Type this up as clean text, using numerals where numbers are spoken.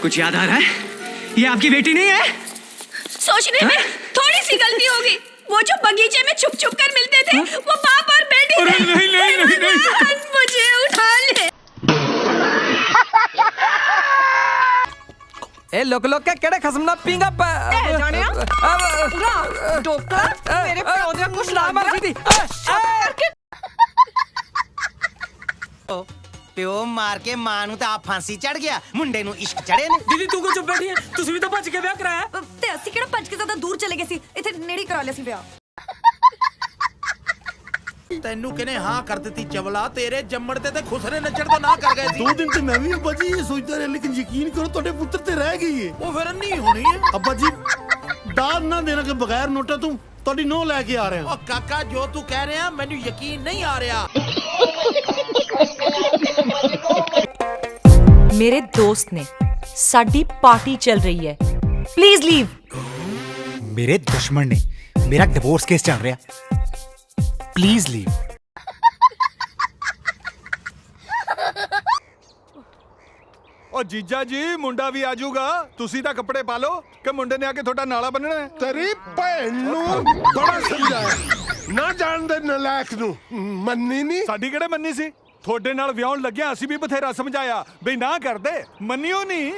कुछ याद आ रहा है? ये आपकी बेटी नहीं है? सोचने में थोड़ी सी गलती होगी। वो जो बगीचे में छुप छुप कर मिलते थे, वो बाप और बेटी थे। नहीं। मुझे उठा ले। ए लोक के केड़े खसम ना पींगा ए जानिया ना डॉक्टर मेरे प्यो दे कुछ ला मार दी प्यो मार के मां ਨੂੰ ਤਾਂ ਆਪ ਫਾਂਸੀ ਚੜ ਗਿਆ ਮੁੰਡੇ ਨੂੰ ਇਸ਼ਕ ਚੜੇ ਨੇ दीदी तू को चुप बैठी है ਤੁਸੀਂ ਵੀ ਤਾਂ ਭੱਜ ਕੇ ਵਿਆਹ ਕਰਾਇਆ ਤੇ ਅਸੀਂ ਕਿਹੜਾ ਭੱਜ ਕੇ ਜ਼ਿਆਦਾ ਦੂਰ ਚਲੇ ਗਏ ਸੀ ਇੱਥੇ ਨੇੜੇ ਕਰਾ ਲਿਆ ਸੀ ਵਿਆਹ ਤੈਨੂੰ ਕਿਨੇ ਹਾਂ ਕਰ ਦਿੱਤੀ ਚਵਲਾ ਤੇਰੇ ਜੰਮਣ ਤੇ ਖੁਸਰੇ ਨੱਚਣ ਤੋਂ ਨਾ ਕਰ ਗਏ ਸੀ 2 दिन से मैं भी अब्बा जी ये सोचता रहा लेकिन यकीन करो ਤੁਹਾਡੇ ਪੁੱਤਰ ਤੇ ਰਹਿ ਗਈ ਹੈ ਉਹ ਫਿਰ ਨਹੀਂ ਹੋਣੀ ਹੈ अब्बा जी दाद ना देना के बगैर नोटा तुम ਤੁਹਾਡੀ ਨੋ ਲੈ ਕੇ ਆ ਰਹੇ ਹਾਂ ਉਹ ਕਾਕਾ ਜੋ ਤੂੰ ਕਹਿ ਰਿਹਾ ਮੈਨੂੰ ਯਕੀਨ ਨਹੀਂ ਆ ਰਿਹਾ मेरे दोस्त ने साडी पार्टी चल रही है प्लीज लीव मेरे दुश्मन ने मेरा डिवोर्स केस चल रहा प्लीज लीव ओ जीजा जी मुंडा भी आजूगा तुसी ता कपड़े पा लो कि मुंडे ने आके थोड़ा नाला बनना है तेरी भैन ਨੂੰ ਬੜਾ ਸਮਝਾਇਆ ਨਾ ਜਾਣ ਦੇ ਨਲਾਇਕ ਨੂੰ ਮੰਨੀ ਨਹੀਂ ਸਾਡੀ ਕਿਹੜੇ ਮੰਨੀ ਸੀ ਤੁਹਾਡੇ ਨਾਲ ਵਿਆਹਣ ਲੱਗਿਆ ਅਸੀਂ ਵੀ ਬਥੇਰਾ ਸਮਝਾਇਆ ਬਈ ਨਾ ਕਰਦੇ ਮੰਨਿਓ ਨਹੀਂ